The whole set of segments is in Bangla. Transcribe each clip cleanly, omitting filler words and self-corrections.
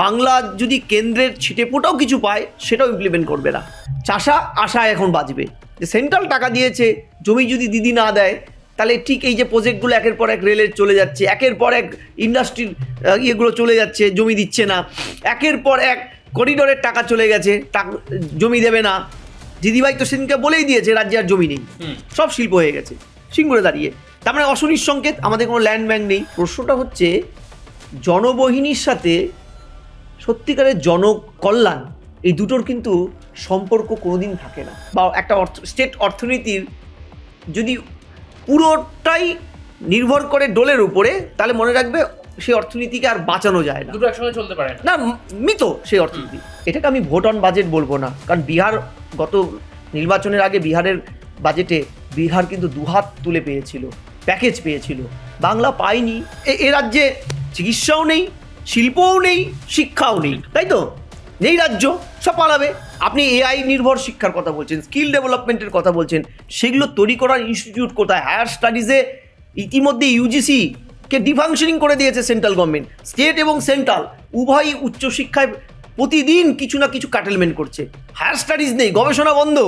বাংলা যদি কেন্দ্রের ছিটেফোঁটাও কিছু পায় সেটাও ইমপ্লিমেন্ট করবে না। চাষা আশায় এখন বাঁচবে যে সেন্ট্রাল টাকা দিয়েছে, জমি যদি দিদি না দেয় তাহলে ঠিক এই যে প্রজেক্টগুলো একের পর এক রেলের চলে যাচ্ছে, একের পর এক ইন্ডাস্ট্রির ইয়েগুলো চলে যাচ্ছে, জমি দিচ্ছে না, একের পর এক করিডোরের টাকা চলে গেছে, জমি দেবে না। দিদিভাই তো সেদিনকে বলেই দিয়েছে রাজ্যে আর জমি নেই, সব শিল্প হয়ে গেছে সিঙ্গুরে দাঁড়িয়ে। তার মানে অশনির সংকেত, আমাদের কোনো ল্যান্ড ব্যাংক নেই। প্রশ্নটা হচ্ছে জনবহিনীর সাথে সত্যিকারের জনকল্যাণ, এই দুটোর কিন্তু সম্পর্ক কোনোদিন থাকে না। বা একটা স্টেট অর্থনীতির যদি পুরোটাই নির্ভর করে ডোলের উপরে, তাহলে মনে রাখবে সেই অর্থনীতিকে আর বাঁচানো যায় না, দুটো একসঙ্গে চলতে পারে না, মৃত সেই অর্থনীতি। এটাকে আমি ভোট অন বাজেট বলবো না, কারণ বিহার গত নির্বাচনের আগে বিহারের বাজেটে বিহার কিন্তু দুহাত তুলে পেয়েছিল, প্যাকেজ পেয়েছিল, বাংলা পায়নি। এ রাজ্যে চিকিৎসাও নেই, শিল্পও নেই, শিক্ষাও নেই, তাই তো? নেই রাজ্য, সব পালাবে। আপনি এআই নির্ভর শিক্ষার কথা বলছেন, স্কিল ডেভেলপমেন্টের কথা বলছেন, সেগুলো তৈরি করার ইনস্টিটিউট কোথায়? হায়ার স্টাডিজে ইতিমধ্যে ইউজিসি কে ডিফাংশনিং করে দিয়েছে সেন্ট্রাল গভর্নমেন্ট। স্টেট এবং সেন্ট্রাল উভয়ই উচ্চশিক্ষায় প্রতিদিন কিছু না কিছু কাটেলমেন্ট করছে। হায়ার স্টাডিজ নেই, গবেষণা বন্ধ।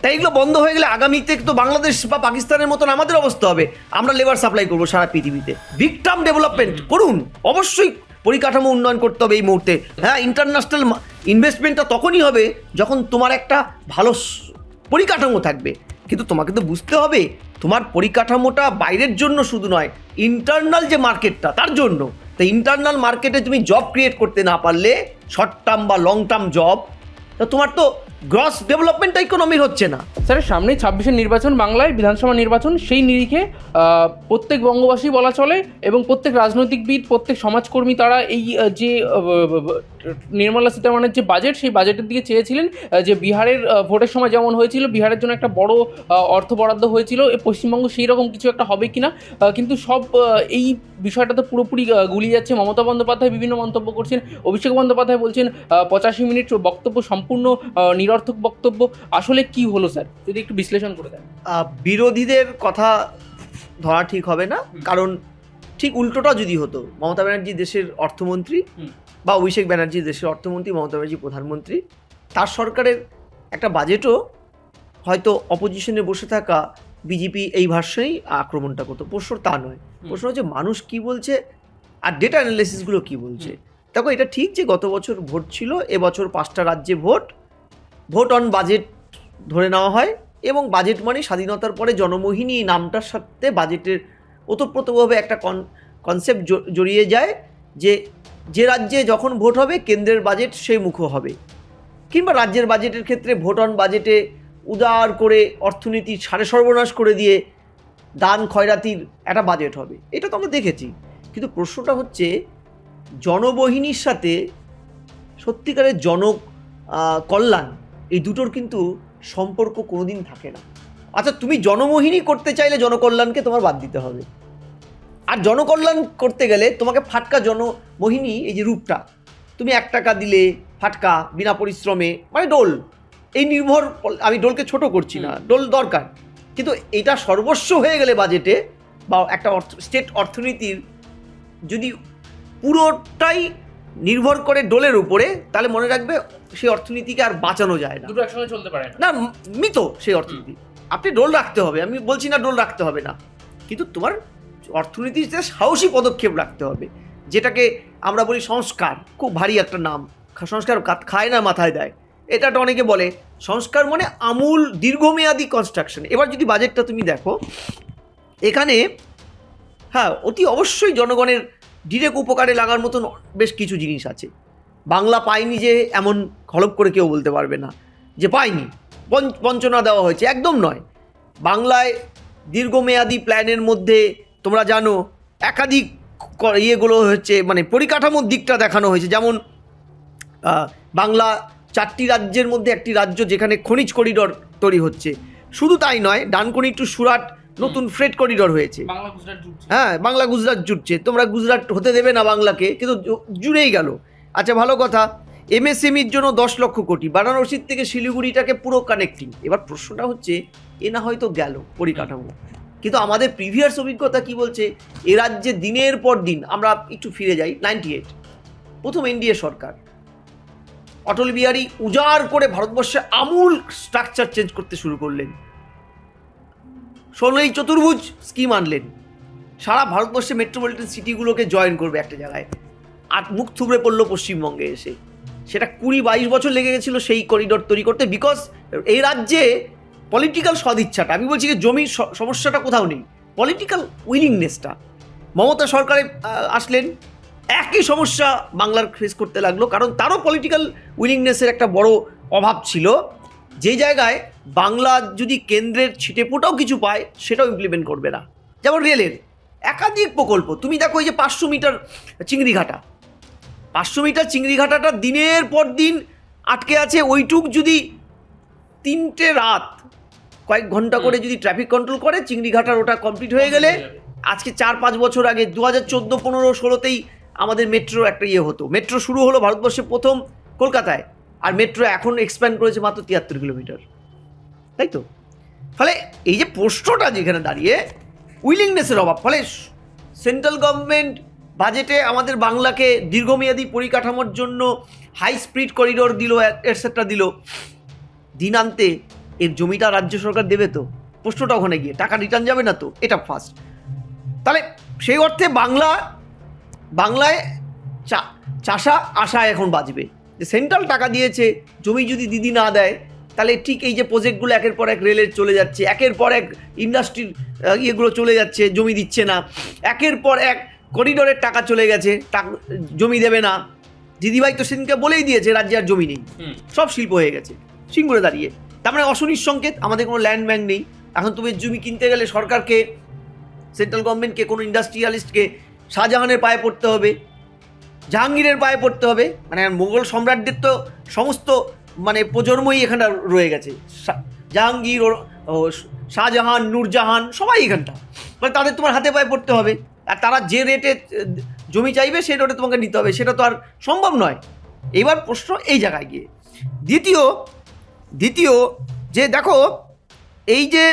তাই এগুলো বন্ধ হয়ে গেলে আগামীতে তো বাংলাদেশ বা পাকিস্তানের মতন আমাদের অবস্থা হবে। আমরা লেবার সাপ্লাই করবো সারা পৃথিবীতে। বিগ টার্ম ডেভেলপমেন্ট করুন, অবশ্যই পরিকাঠামো উন্নয়ন করতে হবে এই মুহূর্তে। হ্যাঁ, ইন্টারন্যাশনাল ইনভেস্টমেন্টটা তখনই হবে যখন তোমার একটা ভালো পরিকাঠামো থাকবে। কিন্তু তোমাকে তো বুঝতে হবে তোমার পরিকাঠামোটা বাইরের জন্য শুধু নয়, ইন্টারনাল যে মার্কেটটা তার জন্য। তো ইন্টারনাল মার্কেটে তুমি জব ক্রিয়েট করতে না পারলে, শর্ট টার্ম বা লং টার্ম জব, তো তোমার তো গ্রস ডেভেলপমেন্ট ইকোনমির হচ্ছে না। স্যার, সামনে 26-এর নির্বাচন, বাংলায় বিধানসভা নির্বাচন, সেই নিরিখে প্রত্যেক বঙ্গবাসী বলা চলে এবং প্রত্যেক রাজনৈতিকবিদ, প্রত্যেক সমাজকর্মী তারা এই যে নির্মলা সীতারামনের যে বাজেট, সেই বাজেটের দিকে চেয়েছিলেন যে বিহারের ভোটের সময় যেমন হয়েছিল, বিহারের জন্য একটা বড় অর্থ বরাদ্দ হয়েছিল, পশ্চিমবঙ্গ সেই রকম কিছু একটা হবে কিনা। কিন্তু সব এই বিষয়টাতে পুরোপুরি গুলিয়ে যাচ্ছে। মমতা বন্দ্যোপাধ্যায় বিভিন্ন মন্তব্য করছেন, অভিষেক বন্দ্যোপাধ্যায় বলছেন 85 মিনিট বক্তব্য সম্পূর্ণ নিরর্থক বক্তব্য। আসলে কি হলো স্যার, যদি একটু বিশ্লেষণ করে দেন। বিরোধীদের কথা ধরা ঠিক হবে না, কারণ ঠিক উল্টোটা যদি হতো, মমতা ব্যানার্জি দেশের অর্থমন্ত্রী বা অভিষেক ব্যানার্জি দেশের অর্থমন্ত্রী, মমতা ব্যানার্জি প্রধানমন্ত্রী, তার সরকারের একটা বাজেটও হয়তো অপোজিশনে বসে থাকা বিজেপি এই ভাষায় আক্রমণটা করতো। প্রশ্ন তা নয়, প্রশ্ন হচ্ছে মানুষ কি বলছে আর ডেটা অ্যানালিসিসগুলো কি বলছে। দেখো, এটা ঠিক যে গত বছর ভোট ছিল, এবছর 5টা রাজ্যে ভোট অন বাজেট ধরে নেওয়া হয়, এবং বাজেট মানে স্বাধীনতার পরে জনমোহিনী নামটার সাথে বাজেটের ওতপ্রোতভাবে একটা কনসেপ্ট জড়িয়ে যায় যে রাজ্যে যখন ভোট হবে কেন্দ্রের বাজেট সেই মুখো হবে, কিংবা রাজ্যের বাজেটের ক্ষেত্রে ভোট অন বাজেটে উদার করে অর্থনীতি সাড়ে সর্বনাশ করে দিয়ে দান খয়রাতির একটা বাজেট হবে। এটা তো আমরা দেখেছি। কিন্তু প্রশ্নটা হচ্ছে জনবহিনীর সাথে সত্যিকারের কল্যাণ, এই দুটোর কিন্তু সম্পর্ক কোনোদিন থাকে না। আচ্ছা, তুমি জনমোহিনী করতে চাইলে জনকল্যাণকে তোমার বাদ দিতে হবে, আর জনকল্যাণ করতে গেলে তোমাকে ফাটকা জনমোহিনী, এই যে রূপটা, তুমি 1 টাকা দিলে ফাটকা বিনা পরিশ্রমে, মানে ডোল, এই নির্ভর, আমি ডোলকে ছোট করছি না, ডোল দরকার, কিন্তু এটা সর্বস্ব হয়ে গেলে বাজেটে বা একটা স্টেট অর্থনীতির যদি পুরোটাই নির্ভর করে ডোলের উপরে, তাহলে মনে রাখবে সেই অর্থনীতিকে আর বাঁচানো যায় না, দুটো একসঙ্গে চলতে পারে না, মৃত সেই অর্থনীতি। আপনি ডোল রাখতে হবে, আমি বলছি না ডোল রাখতে হবে না, কিন্তু তোমার অর্থনীতিতে সাহসী পদক্ষেপ রাখতে হবে, যেটাকে আমরা বলি সংস্কার। খুব ভারী একটা নাম, সংস্কার খায় না মাথায় দেয়, এটা অনেকে বলে। সংস্কার মানে আমূল দীর্ঘমেয়াদী কনস্ট্রাকশন। এবার যদি বাজেটটা তুমি দেখো, এখানে হ্যাঁ অতি অবশ্যই জনগণের ডিরেক্ট উপকারে লাগার মতন বেশ কিছু জিনিস আছে। বাংলা পায়নি যে এমন হলপ করে কেউ বলতে পারবে না যে পায়নি, বঞ্চনা দেওয়া হয়েছে, একদম নয়। বাংলায় দীর্ঘমেয়াদী প্ল্যানের মধ্যে তোমরা জানো একাধিক ইয়েগুলো হচ্ছে, মানে পরিকাঠামোর দিকটা দেখানো হয়েছে। যেমন বাংলা 4টি রাজ্যের মধ্যে একটি রাজ্য যেখানে খনিজ করিডর তৈরি হচ্ছে। শুধু তাই নয়, ডানকুনি টু সুরাট নতুন ফ্রেট করিডর হয়েছে। হ্যাঁ, বাংলা গুজরাট জুড়ছে। তোমরা গুজরাট হতে দেবে না বাংলাকে, কিন্তু জুড়েই গেল। আচ্ছা, ভালো কথা। এমএসএমইর জন্য 10 লক্ষ কোটি, বারাণসীর থেকে শিলিগুড়িটাকে পুরো কানেক্টিং। এবার প্রশ্নটা হচ্ছে, এ না হয়তো গেল পরিকাঠামো, কিন্তু আমাদের প্রিভিয়াস অভিজ্ঞতা কি বলছে? এ রাজ্যে দিনের পর দিন, আমরা একটু ফিরে যাই 98 প্রথম এনডিএ সরকার অটল বিহারী উজাড় করে ভারতবর্ষে আমূল স্ট্রাকচার চেঞ্জ করতে শুরু করলেন। 16ই চতুর্ভুজ স্কিম আনলেন, সারা ভারতবর্ষে মেট্রোপলিটন সিটিগুলোকে জয়েন করবে একটা জায়গায়, আর মুখ থুবড়ে পড়লো পশ্চিমবঙ্গে এসে। সেটা 20-22 বছর লেগে গেছিলো সেই করিডোর তৈরি করতে, বিকজ এই রাজ্যে পলিটিক্যাল সদিচ্ছাটা, আমি বলছি যে জমির সমস্যাটা কোথাও নেই, পলিটিক্যাল উইলিংনেসটা। মমতা সরকারে আসলেন, একই সমস্যা বাংলার ফেস করতে লাগলো, কারণ তারও পলিটিক্যাল উইলিংনেসের একটা বড় অভাব ছিল। যে জায়গায় বাংলা যদি কেন্দ্রের ছিটেফোঁটাও কিছু পায় সেটাও ইমপ্লিমেন্ট করবে না। যেমন রেলের একাধিক প্রকল্প, তুমি দেখো এই যে 500 মিটার চিংড়িঘাটা, 500 মিটার চিংড়িঘাটাটা দিনের পর দিন আটকে আছে। ওইটুক যদি 3টে রাত কয়েক ঘন্টা করে যদি ট্রাফিক কন্ট্রোল করে, চিংড়িঘাটার ওটা কমপ্লিট হয়ে গেলে, আজকে 4-5 বছর আগে 2014-15-16তেই আমাদের মেট্রো একটা হতো। মেট্রো শুরু হলো ভারতবর্ষে প্রথম কলকাতায়, আর মেট্রো এখন এক্সপ্যান্ড করেছে মাত্র 73 কিলোমিটার, তাই তো? ফলে এই যে প্রশ্নটা যেখানে দাঁড়িয়ে উইলিংনেসের অভাব, ফলে সেন্ট্রাল গভর্নমেন্ট বাজেটে আমাদের বাংলাকে দীর্ঘমেয়াদী পরিকাঠামোর জন্য হাই স্পিড করিডোর দিল, এটসেট্রা দিল, দিনান্তে এর জমিটা রাজ্য সরকার দেবে তো? প্রশ্নটা ওখানে গিয়ে টাকা রিটার্ন যাবে না তো? এটা ফার্স্ট। তাহলে সেই অর্থে বাংলায় চাষা আশায় এখন বাঁচবে যে সেন্ট্রাল টাকা দিয়েছে, জমি যদি দিদি না দেয় তাহলে ঠিক এই যে প্রজেক্টগুলো একের পর এক রেলের চলে যাচ্ছে, একের পর এক ইন্ডাস্ট্রির ইয়েগুলো চলে যাচ্ছে, জমি দিচ্ছে না, একের পর এক করিডোরের টাকা চলে গেছে, জমি দেবে না। দিদিভাই তো সেদিনকে বলেই দিয়েছে রাজ্যে আর জমি নেই, সব শিল্প হয়ে গেছে সিঙ্গুরে দাঁড়িয়ে। তার মানে অশনির সংকেত, আমাদের কোনো ল্যান্ড ব্যাংক নেই। এখন তুমি জমি কিনতে গেলে সরকারকে, সেন্ট্রাল গভর্নমেন্টকে, কোনো ইন্ডাস্ট্রিয়ালিস্টকে শাহজাহানের পায়ে পড়তে হবে, জাহাঙ্গীরের পায়ে পড়তে হবে। মানে মোগল সম্রাটদের তো সমস্ত মানে প্রজন্মই এখানটা রয়ে গেছে, জাহাঙ্গীর, শাহজাহান, নূরজাহান, সবাই এখানটা। মানে তাদের তোমার হাতে পায়ে পড়তে হবে, আর তারা যে রেটে জমি চাইবে সেই রেটে তোমাকে নিতে হবে, সেটা তো আর সম্ভব নয়। এবার প্রশ্ন এই জায়গায় গিয়ে দ্বিতীয় যে দেখো এই যে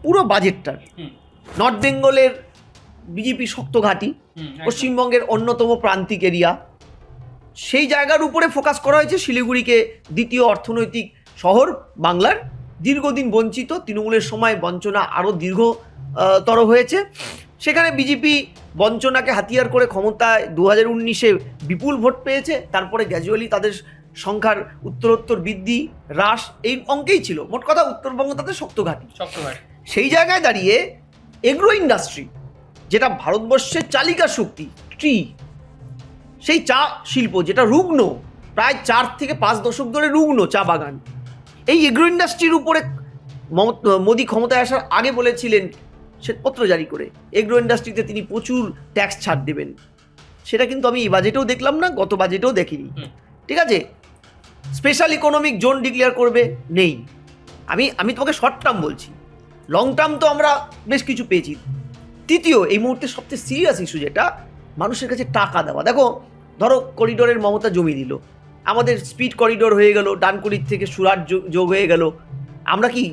পুরো বাজেটটার নর্থ বেঙ্গলের বিজেপি শক্ত ঘাঁটি, পশ্চিমবঙ্গের অন্যতম প্রান্তিক এরিয়া, সেই জায়গার উপরে ফোকাস করা হয়েছে। শিলিগুড়িকে দ্বিতীয় অর্থনৈতিক শহর বাংলার, দীর্ঘদিন বঞ্চিত, তৃণমূলের সময় বঞ্চনা আরও দীর্ঘতর হয়েছে। সেখানে বিজেপি বঞ্চনাকে হাতিয়ার করে ক্ষমতায় 2019-এ বিপুল ভোট পেয়েছে। তারপরে গ্র্যাজুয়ালি তাদের সংখ্যার উত্তরোত্তর বৃদ্ধি, হ্রাস এই অঙ্কেই ছিল। মোট কথা উত্তরবঙ্গ তাদের শক্ত ঘাঁটি। সেই জায়গায় দাঁড়িয়ে এগ্রো ইন্ডাস্ট্রি, যেটা ভারতবর্ষের চালিকা শক্তি, সেই চা শিল্প যেটা রুগ্ন, প্রায় 4 থেকে 5 দশক ধরে রুগ্ন চা বাগান, এই এগ্রো ইন্ডাস্ট্রির উপরে মোদি ক্ষমতায় আসার আগে বলেছিলেন শ্বেতপত্র জারি করে এগ্রো ইন্ডাস্ট্রিতে তিনি প্রচুর ট্যাক্স ছাড় দেবেন। সেটা কিন্তু আমি এই বাজেটেও দেখলাম না, গত বাজেটেও দেখিনি। ঠিক আছে, স্পেশাল ইকোনমিক জোন ডিক্লেয়ার করবে, নেই। আমি তোমাকে শর্ট টার্ম বলছি, লং টার্ম তো আমরা বেশ কিছু পেয়েছি। তৃতীয়, এই মুহূর্তে সবচেয়ে সিরিয়াস ইস্যু যেটা, মানুষের কাছে টাকা দেওয়া। দেখো, ধরো করিডোরের মমতা জমি দিল, আমাদের স্পিড করিডোর হয়ে গেল, ডানকুনির থেকে সুরাট যোগ হয়ে গেল। আমরা কি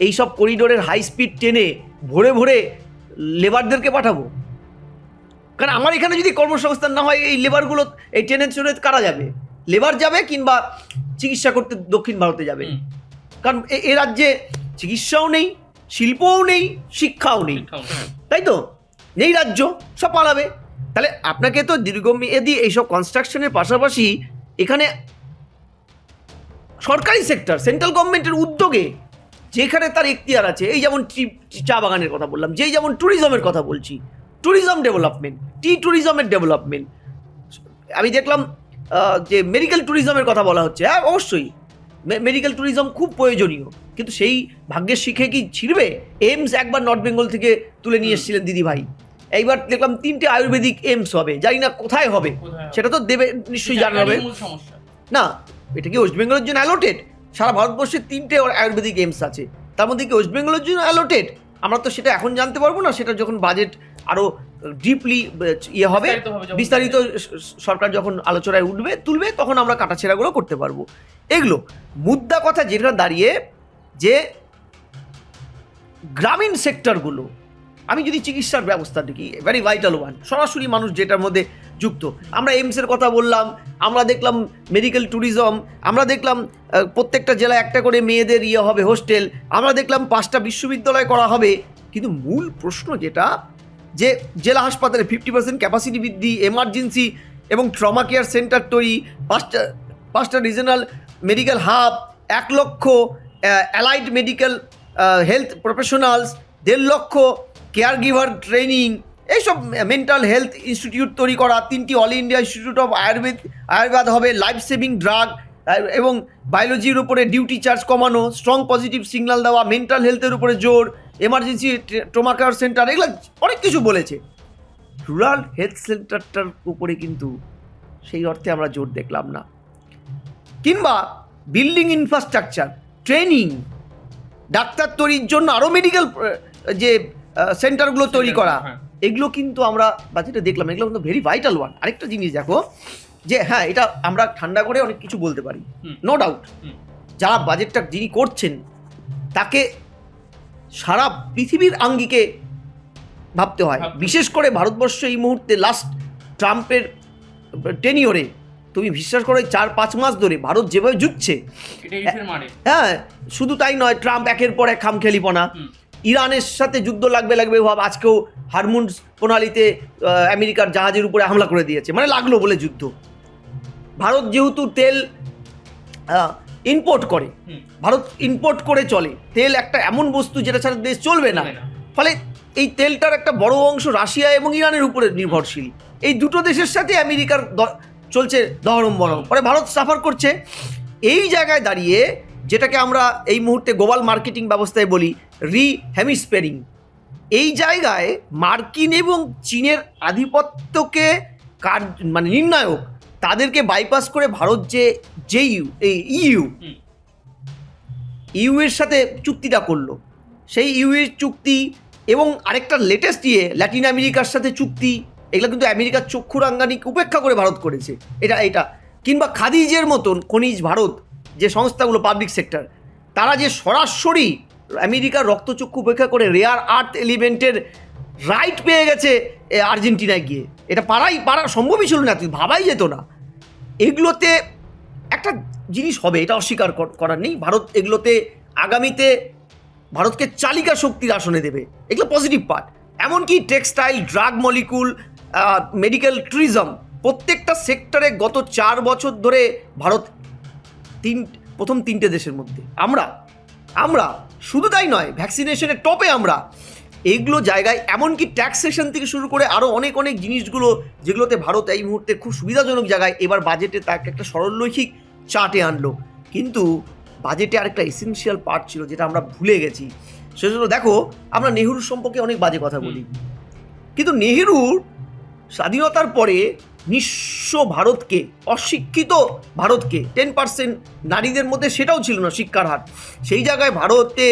এই সব করিডোরের হাই স্পিড ট্রেনে ভোরে ভোরে লেবারদেরকে পাঠাবো? কারণ আমার এখানে যদি কর্মসংস্থান না হয়, এই লেবারগুলো এই ট্রেনের চড়ে কারা যাবে? লেবার যাবে, কিংবা চিকিৎসা করতে দক্ষিণ ভারতে যাবে। কারণ এ রাজ্যে চিকিৎসাও নেই, শিল্পও নেই, শিক্ষাও নেই, তাই তো? নেই রাজ্য, সব পালাবে। তাহলে আপনাকে তো দীর্ঘমেয়াদী এইসব কনস্ট্রাকশনের পাশাপাশি এখানে সরকারি সেক্টর, সেন্ট্রাল গভর্নমেন্টের উদ্যোগে যেখানে তার এখতিয়ার আছে, এই যেমন চা বাগানের কথা বললাম, যেই যেমন ট্যুরিজমের কথা বলছি, ট্যুরিজম ডেভেলপমেন্ট, ট্যুরিজমের ডেভেলপমেন্ট। আমি দেখলাম যে মেডিকেল ট্যুরিজমের কথা বলা হচ্ছে। হ্যাঁ, অবশ্যই মেডিকেল ট্যুরিজম খুব প্রয়োজনীয়, কিন্তু সেই ভাগ্যের শিখে কি ছিড়বে? এইমস একবার নর্থ বেঙ্গল থেকে তুলে নিয়ে এসেছিলেন দিদিভাই, এইবার দেখলাম 3টে আয়ুর্বেদিক এইমস হবে, জানি না কোথায় হবে, সেটা তো দেবে নিশ্চয়ই জানা হবে না। এটা কি ওয়েস্ট বেঙ্গলের জন্য অ্যালোটেড? সারা ভারতবর্ষে 3টে আয়ুর্বেদিক এইমস আছে, তার মধ্যে কি ওয়েস্ট বেঙ্গলের জন্য অ্যালোটেড? আমরা তো সেটা এখন জানতে পারবো না, সেটা যখন বাজেট আরও ডিপলি হবে, বিস্তারিত সরকার যখন আলোচনায় তুলবে, তখন আমরা কাটাছেড়াগুলো করতে পারবো। এগুলো মুদ্রা কথা যেটা দাঁড়িয়ে, যে গ্রামীণ সেক্টরগুলো, আমি যদি চিকিৎসার ব্যবস্থা দেখি, ভেরি ভাইটাল ওয়ান, সরাসরি মানুষ যেটার মধ্যে যুক্ত। আমরা এইমসের কথা বললাম, আমরা দেখলাম মেডিকেল ট্যুরিজম, আমরা দেখলাম প্রত্যেকটা জেলায় একটা করে মেয়েদের হবে হোস্টেল, আমরা দেখলাম 5টা বিশ্ববিদ্যালয় করা হবে। কিন্তু মূল প্রশ্ন যেটা, যে জেলা হাসপাতালে 50% ক্যাপাসিটি বৃদ্ধি, এমার্জেন্সি এবং ট্রমা কেয়ার সেন্টার তৈরি, 5টা রিজনাল মেডিকেল হাব, 1 লক্ষ অ্যালাইড মেডিকেল হেলথ প্রফেশনালস, 1.5 লক্ষ কেয়ার গিভার ট্রেনিং, এইসব মেন্টাল হেলথ ইনস্টিটিউট তৈরি করা, 3টি all India institute of Ayurveda হবে, লাইফ সেভিং ড্রাগ এবং বায়োলজির উপরে ডিউটি চার্জ কমানো, স্ট্রং পজিটিভ সিগন্যাল দেওয়া, মেন্টাল হেলথের উপরে জোর, এমার্জেন্সি ট্রমা কেয়ার সেন্টার, এগুলো অনেক কিছু বলেছে। রুরাল হেলথ সেন্টারটার উপরে কিন্তু সেই অর্থে আমরা জোর দেখলাম না। কিংবা বিল্ডিং ইনফ্রাস্ট্রাকচার, ট্রেনিং, ডাক্তার তৈরির জন্য আরও মেডিকেল যে সেন্টারগুলো তৈরি করা, এগুলো কিন্তু আমরা বাজেটে দেখলাম। এগুলো কিন্তু ভেরি ভাইটাল ওয়ান। আরেকটা জিনিস দেখো, যে হ্যাঁ, এটা আমরা ঠান্ডা করে অনেক কিছু বলতে পারি, নো ডাউট। যারা বাজেটটা যিনি করছেন তাকে সারা পৃথিবীর আঙ্গিকে ভাবতে হয়। বিশেষ করে ভারতবর্ষ এই মুহূর্তে লাস্ট ট্রাম্পের টেনিওরে তুমি বিশ্বাস করো 4-5 মাস ধরে ভারত যেভাবে জুটছে, হ্যাঁ, শুধু তাই নয়, ট্রাম্প একের পর এক খামখেয়ালিপনা, ইরানের সাথে যুদ্ধ লাগবে ভাব, আজকেও হারমুন্স প্রণালীতে আমেরিকার জাহাজের উপরে হামলা করে দিয়েছে, মানে লাগলো বলে যুদ্ধ। ভারত যেহেতু তেল ইম্পোর্ট করে, ভারত ইম্পোর্ট করে চলে, তেল একটা এমন বস্তু যেটা ছাড়া দেশ চলবে না, ফলে এই তেলটার একটা বড় অংশ রাশিয়া এবং ইরানের উপরে নির্ভরশীল। এই দুটো দেশের সাথে আমেরিকার চলছে দহরম বরম, পরে ভারত সাফার করছে। এই জায়গায় দাঁড়িয়ে যেটাকে আমরা এই মুহূর্তে গ্লোবাল মার্কেটিং ব্যবস্থায় বলি হেমিস্ফেরিং, এই জায়গায় মার্কিন এবং চীনের আধিপত্যকে মানে নির্ণায়ক, তাদেরকে বাইপাস করে ভারত যে ইউ এর সাথে চুক্তিটা করলো, সেই ইউ এর চুক্তি এবং আরেকটা লেটেস্ট ল্যাটিন আমেরিকার সাথে চুক্তি, এগুলো কিন্তু আমেরিকার চক্ষু রাঙ্গানিকে উপেক্ষা করে ভারত করেছে। এটা কিংবা খাদিজের মতন খনিজ ভারত যে সংস্থাগুলো পাবলিক সেক্টর, তারা যে সরাসরি আমেরিকার রক্তচক্ষু উপেক্ষা করে রেয়ার আর্থ এলিমেন্টের রাইট পেয়ে গেছে আর্জেন্টিনায় গিয়ে, এটা পারা সম্ভবই ছিল না, ভাবাই যেত না। এগুলোতে একটা জিনিস হবে, এটা অস্বীকার করার নেই, ভারত এগুলোতে আগামীতে ভারতকে চালিকা শক্তির আসনে দেবে, এগুলো পজিটিভ পার্ট। এমনকি textile, drug molecule, medical tourism, প্রত্যেকটা সেক্টরে গত 4 বছর ধরে ভারত প্রথম 3টে দেশের মধ্যে। আমরা শুধু তাই নয়, ভ্যাকসিনেশনের টপে আমরা, এইগুলো জায়গায় এমনকি ট্যাক্সেশন থেকে শুরু করে আরও অনেক জিনিসগুলো যেগুলোতে ভারত এই মুহূর্তে খুব সুবিধাজনক জায়গায়, এবার বাজেটে তাকে একটা সরলরৈখিক চার্টে আনলো। কিন্তু বাজেটে আরেকটা এসেনশিয়াল পার্ট ছিল যেটা আমরা ভুলে গেছি, সেজন্য দেখো আমরা নেহরুর সম্পর্কে অনেক বাজে কথা বলি, কিন্তু নেহরুর স্বাধীনতার পরে নিঃস্ব ভারতকে, অশিক্ষিত ভারতকে, 10% নারীদের মধ্যে সেটাও ছিল না শিক্ষার হার, সেই জায়গায় ভারতে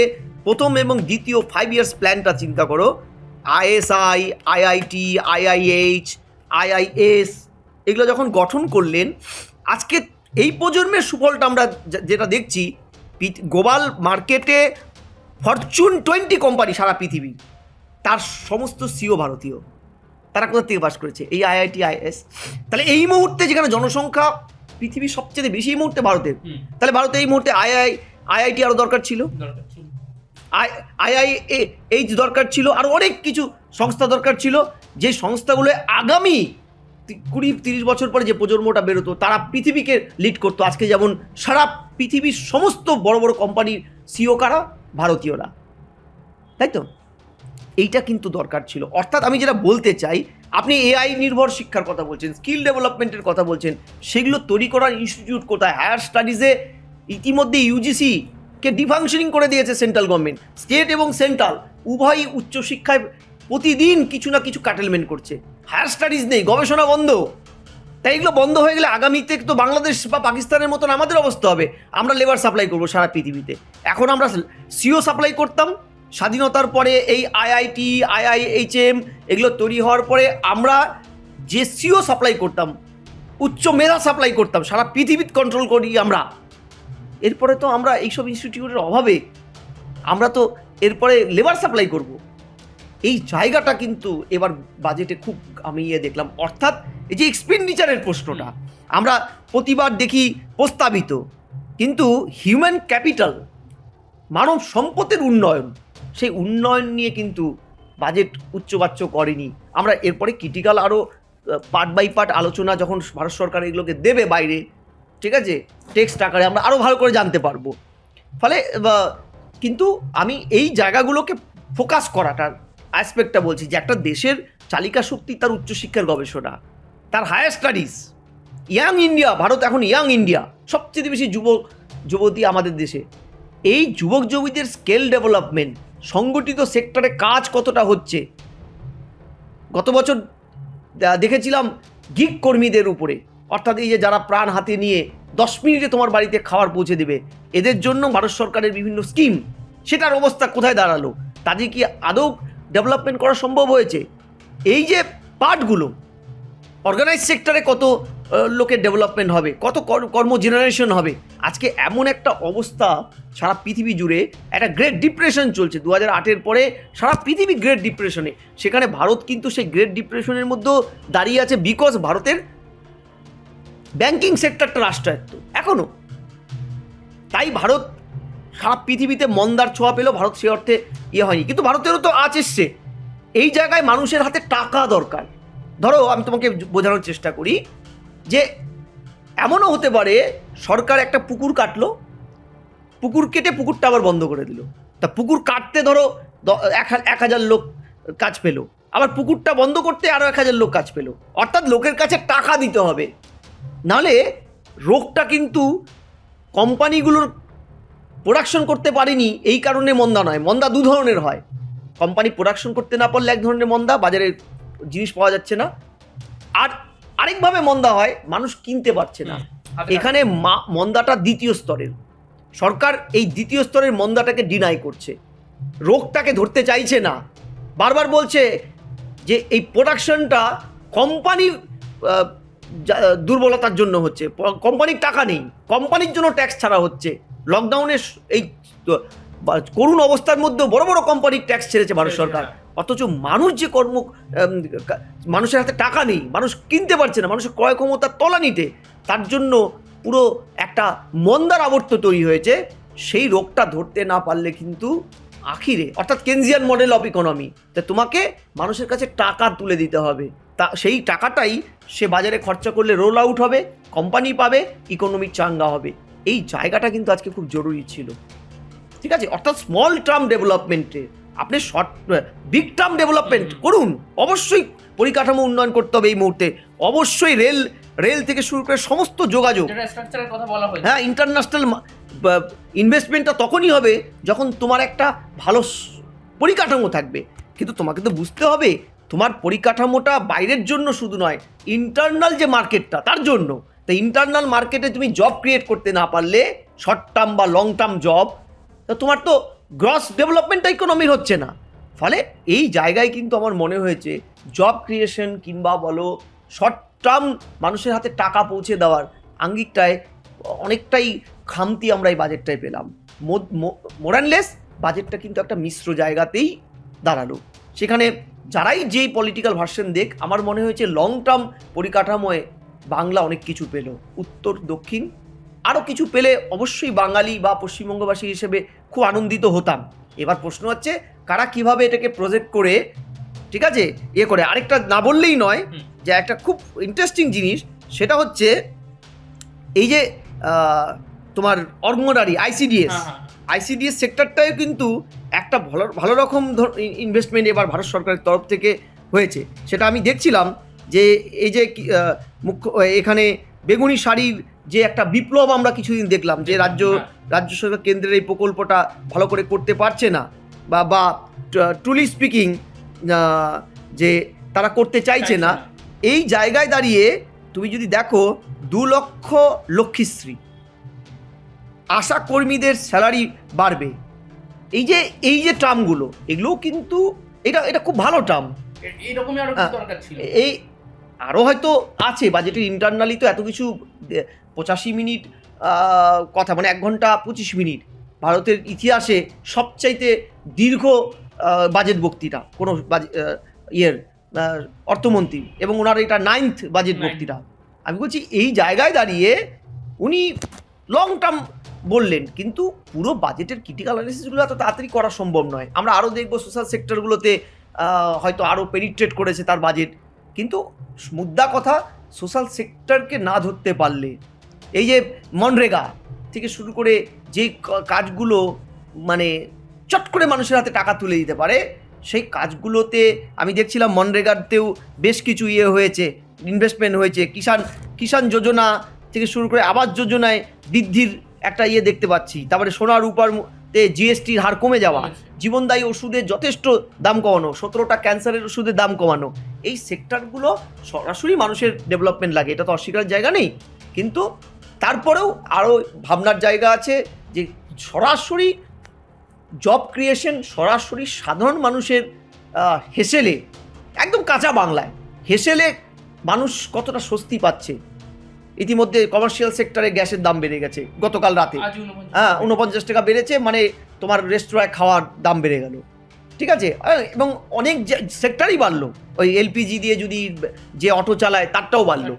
প্রথম এবং দ্বিতীয় 5 ইয়ার্স প্ল্যানটা চিন্তা করো, ISI, IIT, IIH, IIS এগুলো যখন গঠন করলেন, আজকে এই প্রজন্মের সুফলটা আমরা যেটা দেখছি, গ্লোবাল মার্কেটে ফরচুন 20 কোম্পানি সারা পৃথিবী, তার সমস্ত সিও ভারতীয়। তারা কোথা থেকে পাস করেছে? এই IIT, IIS। তাহলে এই মুহূর্তে যেখানে জনসংখ্যা পৃথিবীর সবচেয়ে বেশি এই মুহূর্তে ভারতের, তাহলে ভারতে এই মুহূর্তে IIT আরও দরকার ছিল, IIH দরকার ছিল, আরও অনেক কিছু সংস্থা দরকার ছিল, যে সংস্থাগুলো আগামী 20-30 বছর পরে যে প্রজন্মটা বেরোতো, তারা পৃথিবীকে লিড করতো। আজকে যেমন সারা পৃথিবীর সমস্ত বড় বড় কোম্পানির সিও কারা? ভারতীয়রা, তাই তো? এইটা কিন্তু দরকার ছিল। অর্থাৎ আমি যেটা বলতে চাই, আপনি AI নির্ভর শিক্ষার কথা বলছেন, স্কিল ডেভেলপমেন্টের কথা বলছেন, সেগুলো তৈরি করার ইনস্টিটিউট কোথায়? হায়ার স্টাডিজে ইতিমধ্যে UGC-কে ডিফাংশনিং করে দিয়েছে সেন্ট্রাল গভর্নমেন্ট। স্টেট এবং সেন্ট্রাল উভয়ই উচ্চশিক্ষায় প্রতিদিন কিছু না কিছু কাটেলমেন্ট করছে, হায়ার স্টাডিজ নেই, গবেষণা বন্ধ। তাই এগুলো বন্ধ হয়ে গেলে আগামীতে তো বাংলাদেশ বা পাকিস্তানের মতন আমাদের অবস্থা হবে। আমরা লেবার সাপ্লাই করবো সারা পৃথিবীতে। এখন আমরা সিও সাপ্লাই করতাম, স্বাধীনতার পরে এই IIT, IIHM এগুলো তৈরি হওয়ার পরে আমরা যে সিও সাপ্লাই করতাম, উচ্চ মেধা সাপ্লাই করতাম, সারা পৃথিবী কন্ট্রোল করি আমরা। এরপরে তো আমরা এইসব ইনস্টিটিউটের অভাবে আমরা তো এরপরে লেবার সাপ্লাই করব। এই জায়গাটা কিন্তু এবার বাজেটে খুব আমি দেখলাম। অর্থাৎ এই যে এক্সপেন্ডিচারের প্রশ্নটা আমরা প্রতিবার দেখি প্রস্তাবিত, কিন্তু হিউম্যান ক্যাপিটাল, মানব সম্পদের উন্নয়ন, সেই উন্নয়ন নিয়ে কিন্তু বাজেট উচ্চবাচ্য করেনি। আমরা এরপরে ক্রিটিক্যাল আরও পার্ট বাই পার্ট আলোচনা যখন ভারত সরকার এগুলোকে দেবে বাইরে, ঠিক আছে, টেক্সট আকারে আমরা আরও ভালো করে জানতে পারবো। ফলে কিন্তু আমি এই জায়গাগুলোকে ফোকাস করাটার অ্যাসপেক্টটা বলছি, যে একটা দেশের চালিকা শক্তি তার উচ্চশিক্ষার গবেষণা, তার higher studies, young India. Bharat এখন ইয়াং ইন্ডিয়া, সবচেয়ে বেশি যুবতী আমাদের দেশে। এই যুবক যুবতীদের স্কেল ডেভেলপমেন্ট, সংগঠিত সেক্টরে কাজ কতটা হচ্ছে। গত বছর দেখেছিলাম গিগ কর্মীদের উপরে, অর্থাৎ এই যে যারা প্রাণ হাতে নিয়ে 10 মিনিটে তোমার বাড়িতে খাবার পৌঁছে দেবে, এদের জন্য ভারত সরকারের বিভিন্ন স্কিম, সেটার অবস্থা কোথায় দাঁড়ালো? তাদের কি আদৌ ডেভেলপমেন্ট করা সম্ভব হয়েছে? এই যে পার্টগুলো, অর্গানাইজ সেক্টরে কত লোকের ডেভেলপমেন্ট হবে, কত কর্ম জেনারেশন হবে। আজকে এমন একটা অবস্থা সারা পৃথিবী জুড়ে, একটা গ্রেট ডিপ্রেশন চলছে 2008-এর পরে, সারা পৃথিবী গ্রেট ডিপ্রেশনে। সেখানে ভারত কিন্তু সেই গ্রেট ডিপ্রেশনের মধ্যেও দাঁড়িয়ে আছে, বিকজ ভারতের ব্যাংকিং সেক্টরটা রাষ্ট্রায়ত্ত এখনও। তাই ভারত সারা পৃথিবীতে মন্দার ছোঁয়া পেল, ভারত সে অর্থে হয়নি। কিন্তু ভারতেরও তো আজ এসছে, এই জায়গায় মানুষের হাতে টাকা দরকার। ধরো আমি তোমাকে বোঝানোর চেষ্টা করি যে এমনও হতে পারে সরকার একটা পুকুর কাটলো, পুকুর কেটে পুকুরটা আবার বন্ধ করে দিল। তা পুকুর কাটতে ধরো 1000 লোক কাজ পেলো, আবার পুকুরটা বন্ধ করতে আরও 1000 লোক কাজ পেলো। অর্থাৎ লোকের কাছে টাকা দিতে হবে, নাহলে রোগটা কিন্তু কোম্পানিগুলোর প্রোডাকশন করতে পারেনি এই কারণে মন্দা নয়। মন্দা দু ধরনের হয়, কোম্পানি প্রোডাকশন করতে না পারলে এক ধরনের মন্দা, বাজারে জিনিস পাওয়া যাচ্ছে না। আর আরেকভাবে মন্দা হয়, মানুষ কিনতে পারছে না। এখানে মন্দাটা দ্বিতীয় স্তরের। সরকার এই দ্বিতীয় স্তরের মন্দাটাকে ডিনাই করছে, রোগটাকে ধরতে চাইছে না। বারবার বলছে যে এই প্রোডাকশনটা কোম্পানি দুর্বলতার জন্য হচ্ছে, কোম্পানির টাকা নেই, কোম্পানির জন্য ট্যাক্স ছাড়া হচ্ছে। লকডাউনের এই করুণ অবস্থার মধ্যে বড় বড় কোম্পানির ট্যাক্স ছেড়েছে ভারত সরকার, অথচ মানুষ যে মানুষের হাতে টাকা নেই, মানুষ কিনতে পারছে না, মানুষের ক্রয় ক্ষমতার তলানিতে, তার জন্য পুরো একটা মন্দার আবর্ত তৈরি হয়েছে। সেই রোগটা ধরতে না পারলে কিন্তু আখিরে, অর্থাৎ কেনজিয়ান মডেল অফ ইকোনমি, তা তোমাকে মানুষের কাছে টাকা তুলে দিতে হবে, তা সেই টাকাটাই সে বাজারে খরচা করলে রোল আউট হবে, কোম্পানি পাবে, ইকোনমি চাঙ্গা হবে। এই জায়গাটা কিন্তু আজকে খুব জরুরি ছিল, ঠিক আছে। অর্থাৎ স্মল টার্ম ডেভেলপমেন্টে আপনি বিগ টার্ম ডেভেলপমেন্ট করুন, অবশ্যই পরিকাঠামো উন্নয়ন করতে হবে এই মুহূর্তে, অবশ্যই রেল থেকে শুরু করে সমস্ত যোগাযোগ, হ্যাঁ, ইন্টারন্যাশনাল ইনভেস্টমেন্টটা তখনই হবে যখন তোমার একটা ভালো পরিকাঠামো থাকবে। কিন্তু তোমাকে তো বুঝতে হবে তোমার পরিকাঠামোটা বাইরের জন্য শুধু নয়, ইন্টারনাল যে মার্কেটটা তার জন্য। তাই ইন্টারনাল মার্কেটে তুমি জব ক্রিয়েট করতে না পারলে, শর্ট টার্ম বা লং টার্ম জব, তা তোমার তো গ্রস ডেভেলপমেন্টটা ইকোনমির হচ্ছে না। ফলে এই জায়গায় কিন্তু আমার মনে হয়েছে জব ক্রিয়েশন কিংবা বলো শর্ট টার্ম মানুষের হাতে টাকা পৌঁছে দেওয়ার আঙ্গিকটায় অনেকটাই খামতি আমরা এই বাজেটটায় পেলাম। মোরানলেস বাজেটটা কিন্তু একটা মিশ্র জায়গাতেই দাঁড়ালো। সেখানে যারাই যেই পলিটিক্যাল ভার্সন দেখ, আমার মনে হয়েছে লং টার্ম পরিকাঠামোয় বাংলা অনেক কিছু পেল, উত্তর দক্ষিণ আরও কিছু পেলে অবশ্যই বাঙালি বা পশ্চিমবঙ্গবাসী হিসেবে খুব আনন্দিত হতাম। এবার প্রশ্ন হচ্ছে কারা কিভাবে এটাকে প্রজেক্ট করে, ঠিক আছে, করে। আরেকটা না বললেই নয়, যে একটা খুব ইন্টারেস্টিং জিনিস, সেটা হচ্ছে এই যে তোমার অঙ্গনওয়াড়ি আইসিডিএস সেক্টরটাও কিন্তু একটা ভালো রকম ইনভেস্টমেন্ট এবার ভারত সরকারের তরফ থেকে হয়েছে। সেটা আমি দেখছিলাম যে এই যে এখানে বেগুনি শাড়ির যে একটা বিপ্লব আমরা কিছুদিন দেখলাম, যে রাজ্য সরকার কেন্দ্রের এই প্রকল্পটা ভালো করে করতে পারছে না, বা ট্রুলি স্পিকিং যে তারা করতে চাইছে না। এই জায়গায় দাঁড়িয়ে তুমি যদি দেখো 2 লক্ষ লক্ষ্মীশ্রী, আশা কর্মীদের স্যালারি বাড়বে, এই যে টার্মগুলো, এগুলোও কিন্তু এটা খুব ভালো টার্ম। এই আরও হয়তো আছে বাজেটের ইন্টারনালি, তো এত কিছু 85 মিনিট কথা, মানে 1 ঘন্টা 25 মিনিট ভারতের ইতিহাসে সবচাইতে দীর্ঘ বাজেট বক্তৃতা কোনো ইয়ের অর্থমন্ত্রী, এবং ওনার এটা 9th বাজেট বক্তৃতা। আমি বলছি এই জায়গায় দাঁড়িয়ে উনি লং টার্ম বললেন, কিন্তু পুরো বাজেটের ক্রিটিক্যাল অ্যানালিসিসগুলো এত তাড়াতাড়ি করা সম্ভব নয়। আমরা আরও দেখব সোশ্যাল সেক্টরগুলোতে হয়তো আরও পেনিট্রেট করেছে তার বাজেট, কিন্তু মুদ্রা কথা সোশ্যাল সেক্টরকে না ধরতে পারলে, এই যে মনরেগা থেকে শুরু করে যে কাজগুলো মানে চট করে মানুষের হাতে টাকা তুলে দিতে পারে, সেই কাজগুলোতে আমি দেখছিলাম মনরেগাতেও বেশ কিছু হয়েছে, ইনভেস্টমেন্ট হয়েছে। কিষাণ যোজনা থেকে শুরু করে আবাস যোজনায় বৃদ্ধির একটা দেখতে পাচ্ছি। তারপরে সোনা রূপার জিএসটির হার কমে যাওয়া, জীবনদায়ী ওষুধের যথেষ্ট দাম কমানো, 17টা ক্যান্সারের ওষুধের দাম কমানো। এই সেক্টরগুলো সরাসরি মানুষের ডেভেলপমেন্ট লাগে, এটা তো অস্বীকারের জায়গা নেই, কিন্তু তারপরেও আরও ভাবনার জায়গা আছে যে সরাসরি জব ক্রিয়েশন, সরাসরি সাধারণ মানুষের হেসেলে, একদম কাঁচা বাংলায় হেসেলে মানুষ কতটা স্বস্তি পাচ্ছে। ইতিমধ্যে কমার্শিয়াল সেক্টরে গ্যাসের দাম বেড়ে গেছে গতকাল রাতে, 49 টাকা বেড়েছে, মানে তোমার রেস্তোরাঁয় খাওয়ার দাম বেড়ে গেল, ঠিক আছে, এবং অনেক সেক্টরই বাড়লো। ওই এলপিজি দিয়ে যদি যে অটো চালায় তারটাও বাড়লো।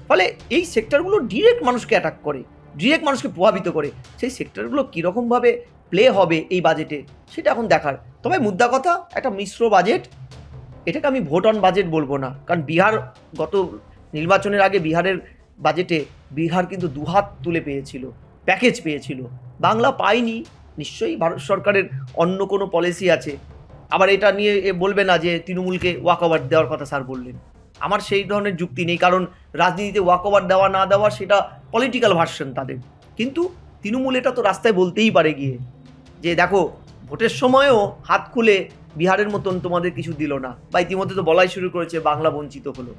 ফলে এই সেক্টরগুলো ডিরেক্ট মানুষকে অ্যাটাক করে, ডিরেক্ট মানুষকে প্রভাবিত করে। সেই সেক্টরগুলো কীরকমভাবে প্লে হবে এই বাজেটে সেটা এখন দেখার। তবে মুদ্রা কথা, একটা মিশ্র বাজেট, এটাকে আমি ভোট অন বাজেট বলবো না, কারণ বিহার গত নির্বাচনের আগে বিহারের বাজেটে বিহার কিন্তু দুহাত তুলে পেয়েছিল, প্যাকেজ পেয়েছিল, বাংলা পায়নি। নিশ্চয়ই ভারত সরকারের অন্য কোনো পলিসি আছে। আবার এটা নিয়ে বলবে না যে তৃণমূলকে ওয়াকওভার দেওয়ার কথা স্যার বললেন। আমার সেই ধরনের যুক্তি নেই, কারণ রাজনীতিতে ওয়াকওভার দেওয়া না দেওয়া সেটা পলিটিক্যাল ভার্সন তাদের, কিন্তু তৃণমূল এটা তো রাস্তায় বলতেই পারে গিয়ে যে দেখো ভোটের সময়ও হাত খুলে বিহারের মতন তোমাদের কিছু দিল না, বা ইতিমধ্যে তো বলাই শুরু করেছে বাংলা বঞ্চিত হলো।